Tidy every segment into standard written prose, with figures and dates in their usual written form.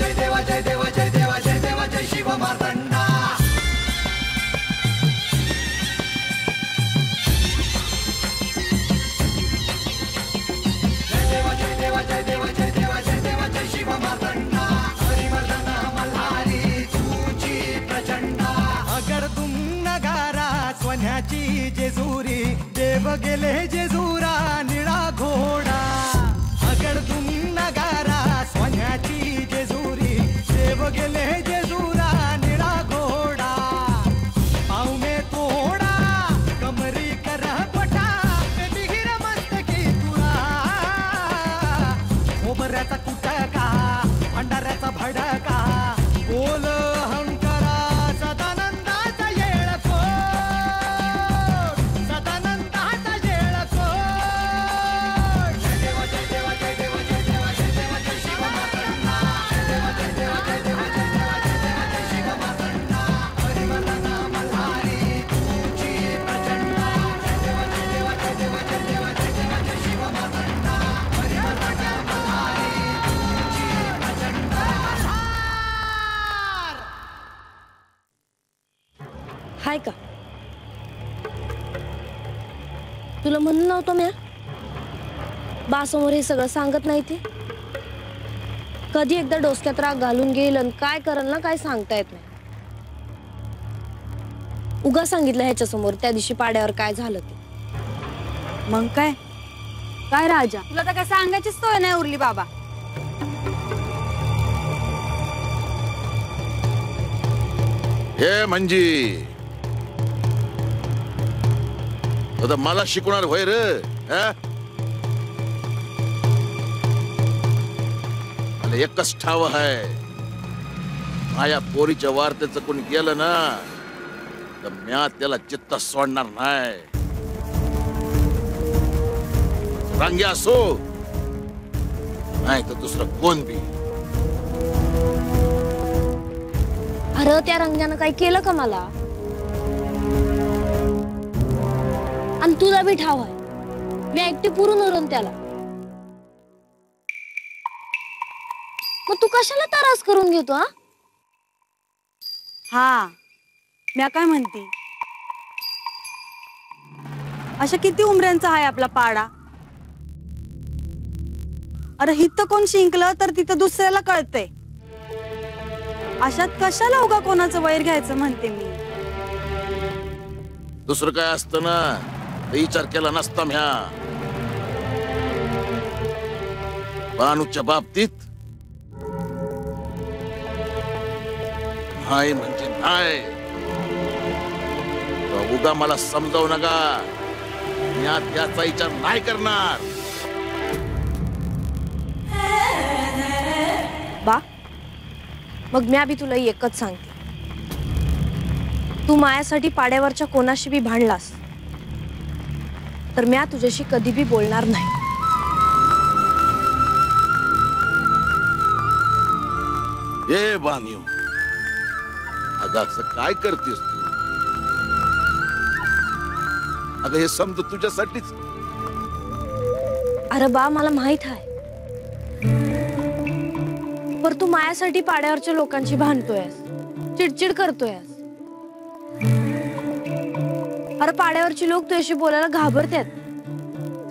जय देवा जय देवा जय देवा जय देवा जय शिव मार्तंडा. जय देवा जय देवा जय देवा जय देवा जय देवा जय शिव मार्तंडा. हरिवर्धन मल्हारी तुझी प्रचंडा. अगर तुम नगारा सोन्याची जेजुरी देव गेले जेजुरा निळा घोडा. अगर तुम नगारा सोन्याची जेजुरी देव गेले जेजुरा निळा घोडा. पाऊ में तोडा कमरी कर पटा विहीर मस्तकी तुळा. खोबऱ्याचा कुटका भंडाऱ्याचा भडका बोल हंकरा सदानंदाचा येळको. सदानंदाचा येळको. जय देवा जय देवा जय देवा जय देवा जय देवा जय शिव मार्तंडा. जय देवा जय देवा जय देवा जय देवा जय देवा जय शिव मार्तंडा. हरिवर्धन मल्हारी तुझी प्रचंडा. जय देवा जय देवा जय देवा जय देवा जय देवा जय शिव मार्तंडा. हरिवर्धन मल्हारी तुझी प्रचंडा. हाय का तुला म्हणलं नव्हतं म्या बासमोर हे सगळं सांगत नाही ते. कधी एकदा डोसक्यात राग घालून गेल आणि काय करल ना काय सांगता येत नाही. उगा सांगितलं ह्याच्या समोर त्या दिवशी पाड्यावर काय झालं ते. मग काय काय राजा तुला तर काय सांगायची सोय नाही उरली बाबा. हे म्हणजे आता मला शिकवणार होय रे. मला एकच ठाव आहे माझ्या पोरीच्या वार्तेचं कोणी गेलं ना तर म्या त्याला चित्त सोडणार नाही. रांगी असो नाही तर दुसरं कोण बी. अरे त्या रंग्यानं काय केलं का मला आणि तुला बी ठाव आहे मी एकटी पुरून उरून त्याला. मग तू कशाला त्रास करून घेतो हा. हा म्या काय म्हणते अशा किती उमऱ्यांचा आहे आपला पाडा. अरे हित कोण शिंकलं तर तिथं दुसऱ्याला कळतंय. अशात कशाला उगा कोणाचं वैर घ्यायचं म्हणते मी. दुसरं काय असतं ना विचार केला नसता म्या. बानूच्या बाबतीत नाही म्हणजे नाही. उगा मला समजावू नका म्या त्याचा विचार नाही करणार. बा मग म्या बी तुला एकच सांगते तू मायासाठी पाड्यावरच्या कोणाशी बी भांडलास तर म्या तुझ्याशी कधी बी बोलणार नाही. ए बानियो अगं असं काय करतेस तू. अगं हे समज तुझ्यासाठीच. अरे बा मला माहित आहे पर तू मायासाठी पाड्यावरच्या लोकांची भांडतोयस चिडचिड करतोयस. अरे पाड्यावरची लोक तुझ्याशी बोलायला घाबरतात.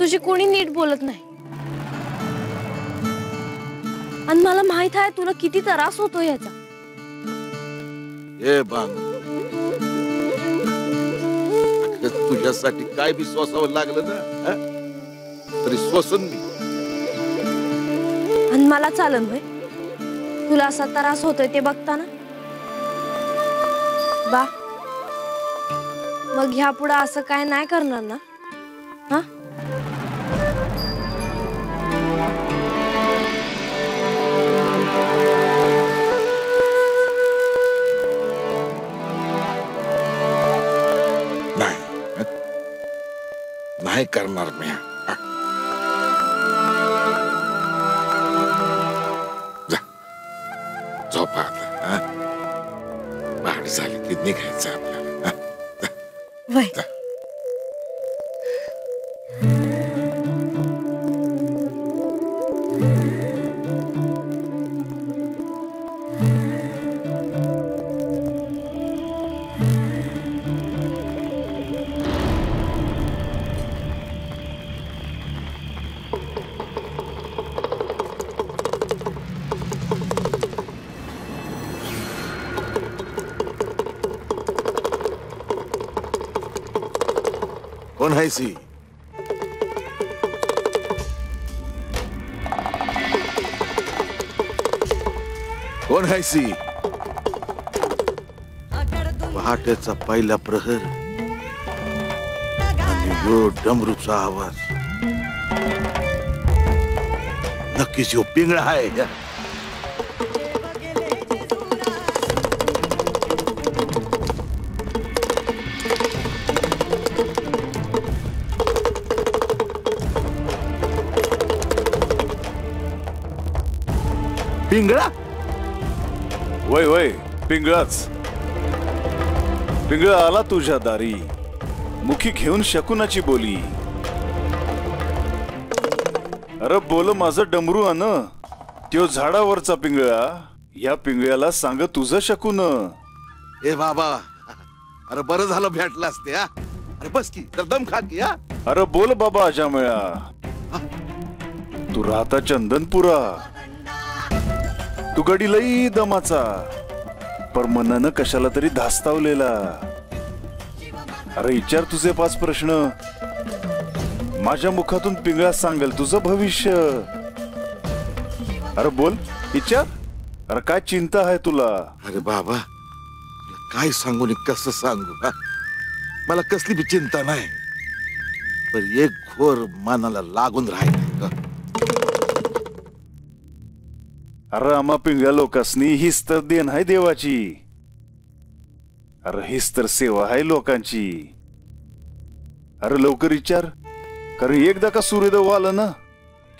तुझी कोणी नीट बोलत नाही आणि मला माहित आहे तुला किती त्रास होतो याचा. ए बानू तुझ्यासाठी काय बी सोसावं लागलं ना तरी सोसन मी. आणि मला चालन भाई तुला असा त्रास होतोय ते बघताना. बा मग ह्या पुढे असं काय नाही करणार ना. हा नाही करणार मी. झोपा आता. पहाट झाली की निघायचं आपल्याला. वय कोण आहे सी? कोण आहे सी? पहाटेचा पहिला प्रहर आणि यो डमरूचा आवाज, नक्कीच यो पिंगळा आहे. पिंगळा? वय वय, पिंगळाच. पिंगळा आला तुझ्या दारी, मुखी घेऊन शकुनाची बोली. अरे बोल माझं डमरू आण, त्यो झाडावरचा पिंगळा. या पिंगळ्याला सांग तुझं शकून. ए बाबा, अरे बरं झालं भेटलास ते. अरे बस की, तर दम खा की. अरे बोल बाबा अजामळा, तू राहता चंदनपुरा. तू गडी लई दमाचा, पर मनानं कशाला तरी धास्तावलेला. अरे विचार तुझे 5 प्रश्न, माझ्या मुखातून पिंगळा सांगेल तुझं भविष्य. अरे बोल, विचार. अरे काय चिंता आहे तुला? अरे बाबा, काय सांगू नि कसं सांगू? मला कसली बी चिंता नाही, पण एक घोर मनाला लागून राहिला. अरे आम्हा पिंगळ्या लोकांनी हीच तर देण आहे देवाची. अरे हीच तर सेवा आहे लोकांची. अरे लवकर विचार, कारण एकदा का सूर्योदय आला ना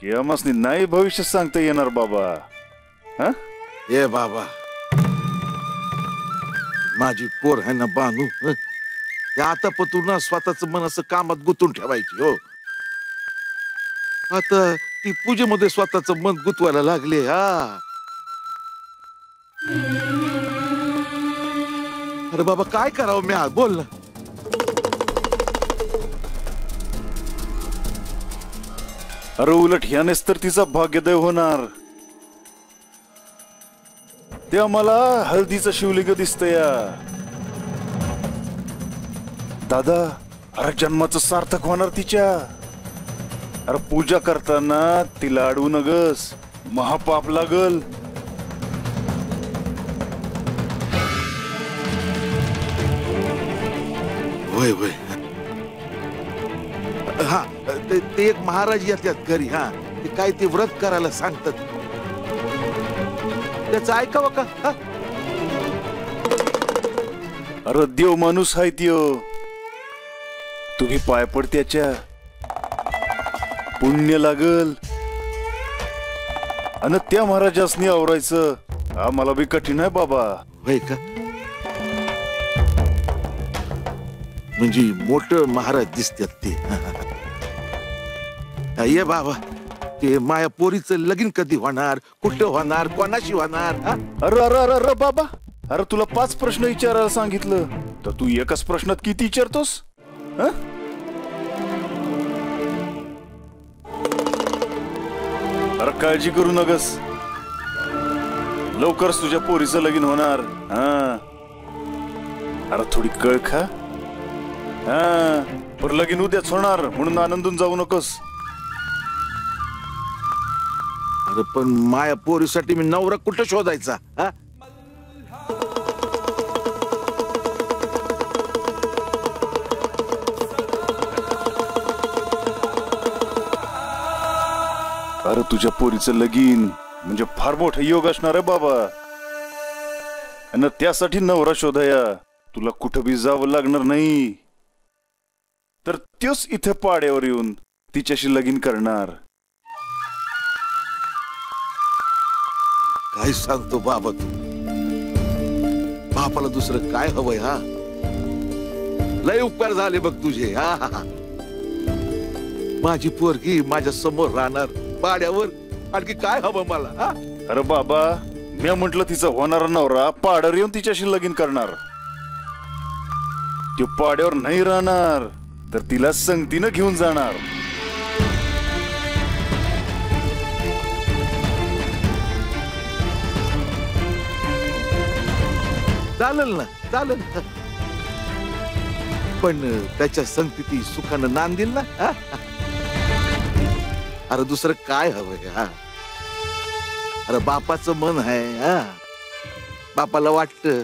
की आम्हासनी नाही भविष्य सांगता येणार बाबा. हा ए बाबा, माझी पोर आहे ना बानू, आता पतून स्वतःच मन असं कामात गुंतून ठेवायची. हो, आता ती पूजेमध्ये स्वतःच मन गुंतवायला लागले. अरे बाबा, काय करावं मी? बोल ना. अरे उलट ह्यानेच तर तिचा भाग्योदय होणार. ते आम्हाला हळदीचं शिवलिंग दिसतंय दादा. अरे जन्माचं सार्थक होणार तिच्या. अरे पूजा करताना तिला अडवू नगस, महापाप लागल. होय होय. हा, ते एक महाराज येतात घरी. हा, ते काय ते व्रत करायला सांगतात, त्याचं ऐकावं का? अरे देव माणूस आहे त्यो, तुम्ही पाय पड त्याच्या, पुण्य लागल. आणि त्या महाराजासनी आवरायचं आम्हाला बी कठीण आहे बाबा. होय का? म्हणजे मोठं महाराज दिसतात ते. ये बाबा, ते माया पोरीचं लगीन कधी होणार, कुठं होणार, कोणाशी होणार? अरे अरे अरे अरे बाबा, अरे तुला 5 प्रश्न विचारायला सांगितलं तर तू एकाच प्रश्नात किती विचारतोस? अरे काळजी करू नगस, लवकरच तुझ्या पोरीचं लगीन होणार. अरे थोडी कळ खा. पर लगीन उद्याच होणार म्हणून आनंदून जाऊ नकोस. अरे पण माया पोरीसाठी मी नवरा कुठं शोधायचा? अरे तुझ्या पोरीचं लगीन म्हणजे फार मोठा योग असणार आहे बाबा. आणि त्यासाठी नवरा शोधाया तुला कुठं बी जावं लागणार नाही, तर त्योच इथे पाड्यावर येऊन तिच्याशी लगीन करणार. काय सांगतो बाबा तू? बापाला दुसरं काय हवंय? हा, लय उपकार झाले बघ तुझे. माझी पोरगी माझ्या समोर राहणार पाड्यावर, आणखी काय हवं मला? अरे बाबा, मी म्हंटल तिचा होणारा नवरा पाड्यावर येऊन तिच्याशी लगीन करणार. तो पाड्यावर नाही राहणार तर तिला संगतीनं घेऊन जाणार. चालेल ना, चालेल. पण त्याच्या संगती सुखानं नांदील ना हा? अरे दुसरं काय हवंय हा? अरे बापाचं मन आहे हा, बापाला वाटतं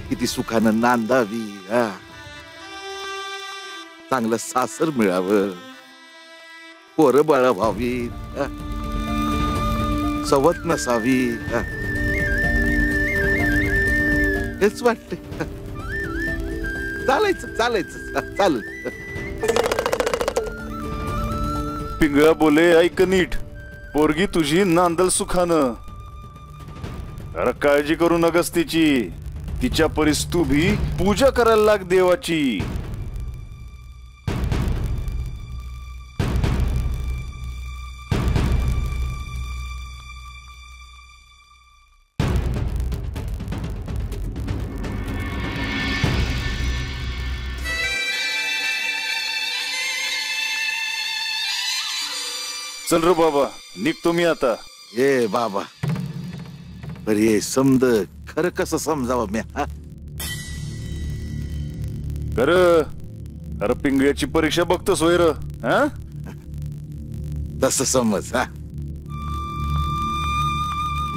की ती सुखानं नांदावी हा, चांगलं सासर मिळावं, पोरं बाळ व्हावीत, सवत नसावी हा. हेच वाटत. चालायचं चालायचं चालेल. पिंगळा बोले ऐक नीट, पोरगी तुझी नांदल सुखानं. अरे काळजी करू नगस तिची, तिच्या परीस तू भी पूजा करायला लाग देवाची. चल रे बाबा, निघतो मी आता. ए बाबा, पर हे समज खरं कसं समजावं मी हा? कर अरे पिंगळ्याची परीक्षा बघतोस होय र हा? तसं समज हा.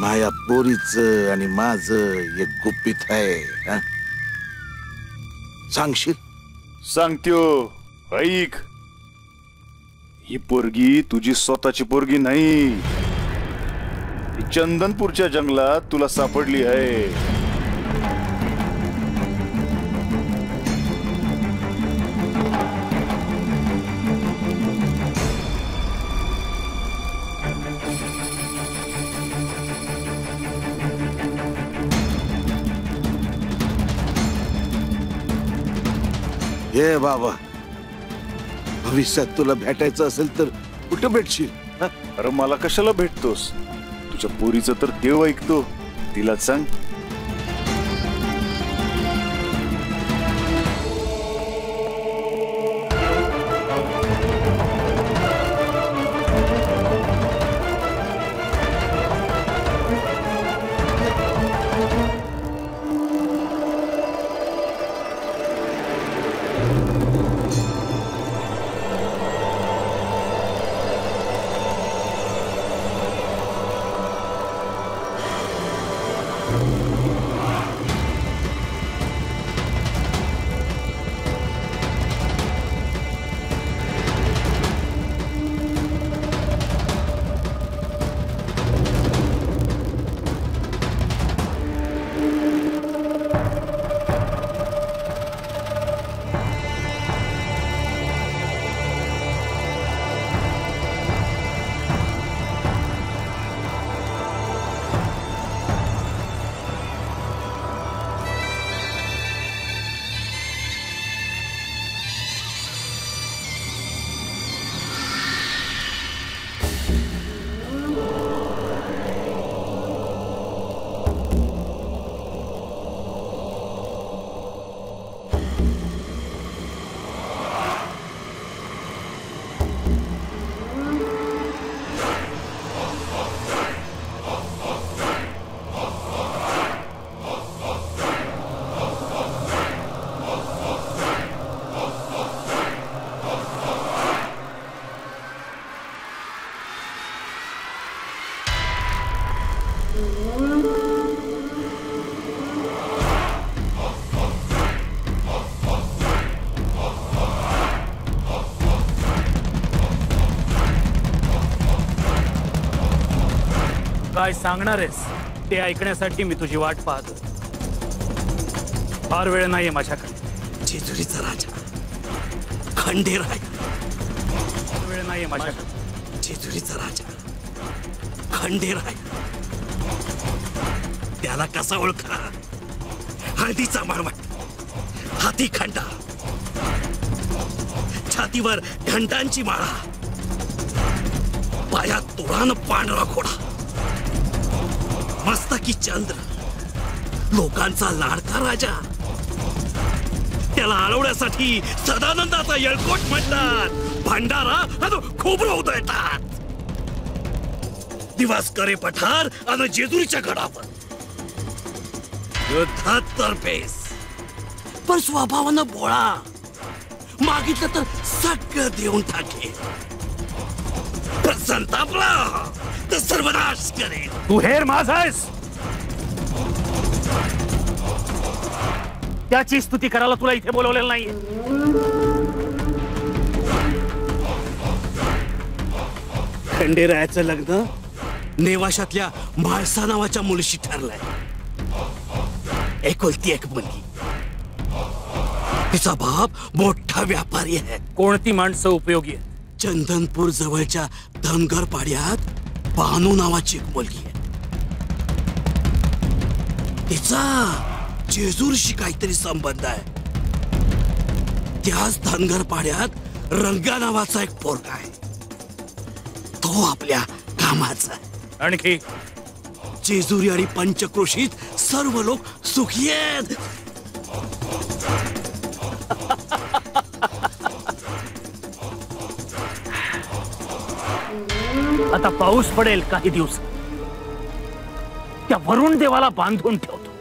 माया पोरीच आणि माझं एक गुपित आहे हा? सांगशील? सांगत्यो ऐक, ही पोरगी तुझी स्वतःची पोरगी नाही, ही चंदनपूरच्या जंगलात तुला सापडली आहे. हे बाबा, भविष्यात तुला भेटायचं असेल तर कुठं भेटशील हा? अरे मला कशाला भेटतोस, तुझ्या पोरीचं तर देव ऐकतो, तिला सांग. काय सांगणार आहेस ते ऐकण्यासाठी मी तुझी वाट पाहतो. फार वेळ नाहीये माझ्याकडे. जेजुरीचा राजा खंडेराय. फार वेळ नाहीये माझ्याकडे. जेजुरीचा राजा खंडेराय. त्याला कसा ओळखा? हळदीचा मळवट, हाती खंडा, छातीवर घंटांची माळा, पायात तुरान पांढरा घोडा, मस्तकी चंद्र, लोकांचा लाडका राजा. त्याला अडवण्यासाठी सदानंदाचा येळकोट म्हणतात. भंडारा आणि खोबरं उधळतात. दिवस करे पठार आणि जेजुरीच्या गडावर युद्धात तरफेस, पण स्वभावानं बोळा. मागितलं तर सगळं देऊन टाकेल. पण संतापला तर सर्वनाश करेल. तू हेर माझा आहेस. त्याची स्तुती करायला तुला इथे बोलवलेलं नाहीये. खंडेरायाचं लग्न नेवाशातल्या म्हाळसा नावाच्या मुलीशी ठरलंय. एकुलती एक मुलगी. तिचा बाप मोठा व्यापारी आहे. कोणती माणसं उपयोगी आहे? चंदनपूर जवळच्या धनगर पाड्यात बानू नावाची एक मुलगी आहे. तिचा जेजूरशी काहीतरी संबंध आहे. त्याच धनगर पाड्यात रंगा नावाचा एक पोरगा आहे. तो आपल्या कामाचा. आणखी जेजुरी आणि पंचक्रोशीत सर्व लोक सुखी आहेत. आता पाऊस पडेल काही दिवस. त्या वरुण देवाला बांधून ठेवतो.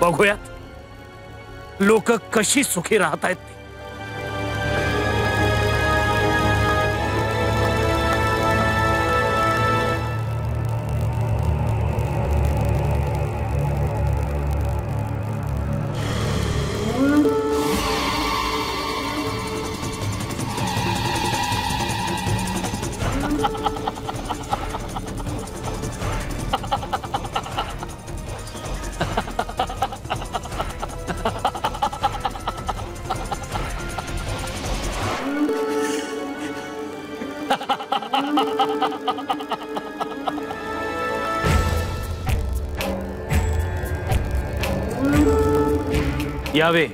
बघूयात लोक कशी सुखी राहत आहेत. यावे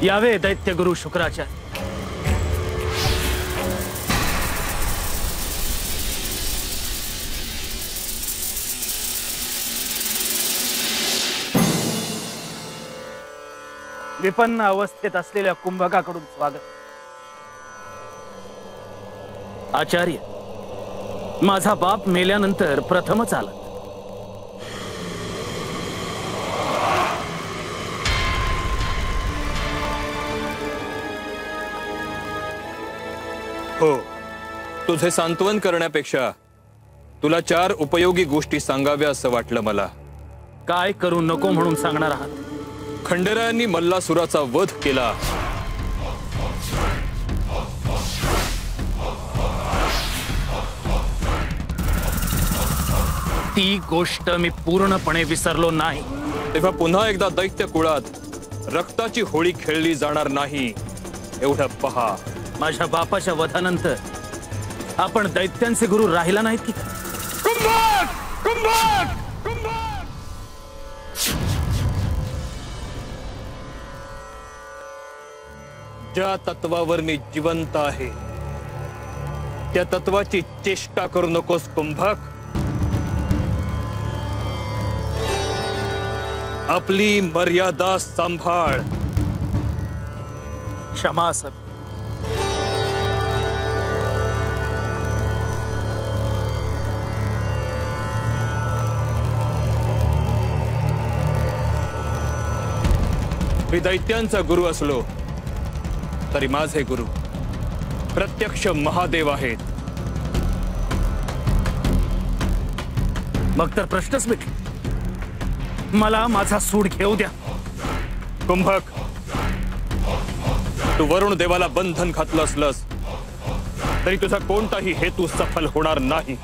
यावे दैत्य गुरु शुक्राचार्य. विपन्न अवस्थेत असलेल्या कुंभकाकडून स्वागत. आचार्य, माझा बाप मेल्यानंतर प्रथमच आला. हो, तुझे सांत्वन करण्यापेक्षा तुला 4 उपयोगी गोष्टी सांगाव्या असं वाटलं मला. काय करू नको म्हणून सांगणार आहात? खंडेरायांनी मल्लासुराचा वध केला. ती गोष्ट मी पूर्णपणे विसरलो नाही. तेव्हा पुन्हा एकदा दैत्य कुळात रक्ताची होळी खेळली जाणार नाही एवढं पहा. माझ्या बापाच्या वधानंतर आपण दैत्यांचे गुरु राहिला नाहीत की? कुंभक! कुंभक! कुंभक! ज्या तत्वावर मी जिवंत आहे त्या तत्वाची चेष्टा करू नकोस कुंभक. आपली मर्यादा सांभाळ. क्षमा सर. मी दैत्यांचा गुरु असलो तरी माझे गुरु प्रत्यक्ष महादेव आहेत. मग तर प्रश्नच मिटला. मला माझा सूड घेऊ द्या. कुंभक, तू वरुण देवाला बंधन घातलं असलंस तरी तुझा कोणताही हेतू सफल होणार नाही.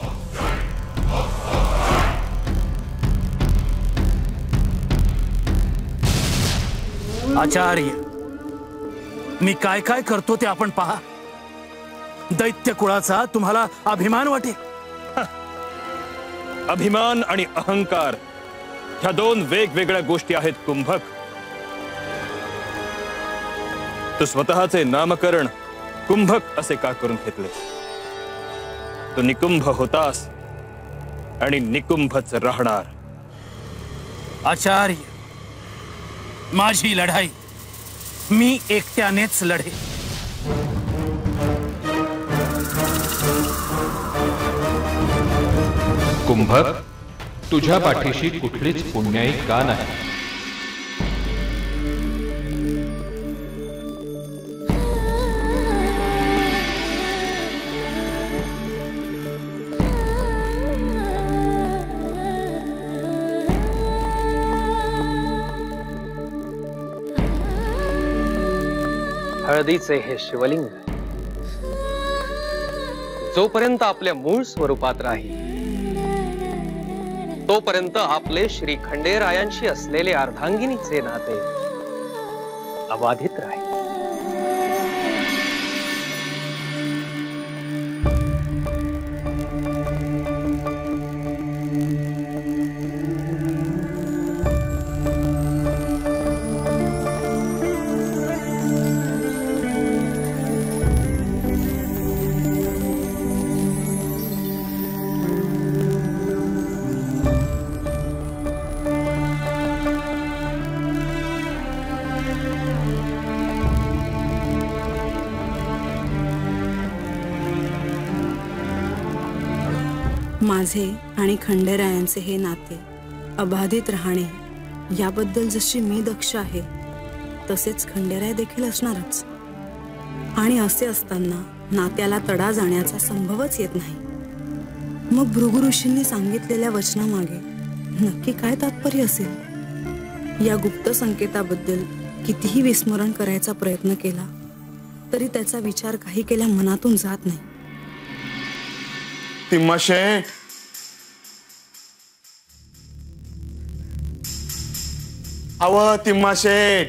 आचार्य, मी काय काय करतो ते आपण पहा. दैत्य कुळाचा तुम्हाला अभिमान वाटेल. अभिमान आणि अहंकार ह्या 2 वेगवेगळ्या गोष्टी आहेत कुंभक. तू स्वतःचे नामकरण कुंभक असे का करून घेतले? तू निकुंभ होतास आणि निकुंभच राहणार. आचार्य, माझी लढाई मी एकट्यानेच लढे. कुंभक, तुझ्या पाठीशी कुठलीच पुण्याई का नाही? हळदीचे हे शिवलिंग जोपर्यंत आपल्या मूळ स्वरूपात राहील तोपर्यंत आपले श्री खंडेरायांशी असलेले अर्धांगिनीचे नाते अबाधित राहील. माझे आणि खंडेरायांचे हे नाते अबाधित राहणे याबद्दल जशी मी दक्ष आहे तसेच खंडेराय देखील असणारच. आणि असे असताना नात्याला तडा जाण्याचा संभवच येत नाही. मग भृगु ऋषींनी सांगितलेल्या वचनामागे नक्की काय तात्पर्य असेल? या गुप्त संकेताबद्दल कितीही विस्मरण करायचा प्रयत्न केला तरी त्याचा विचार काही केल्या मनातून जात नाही. तिम्माशेठ, तिम्माशेठ,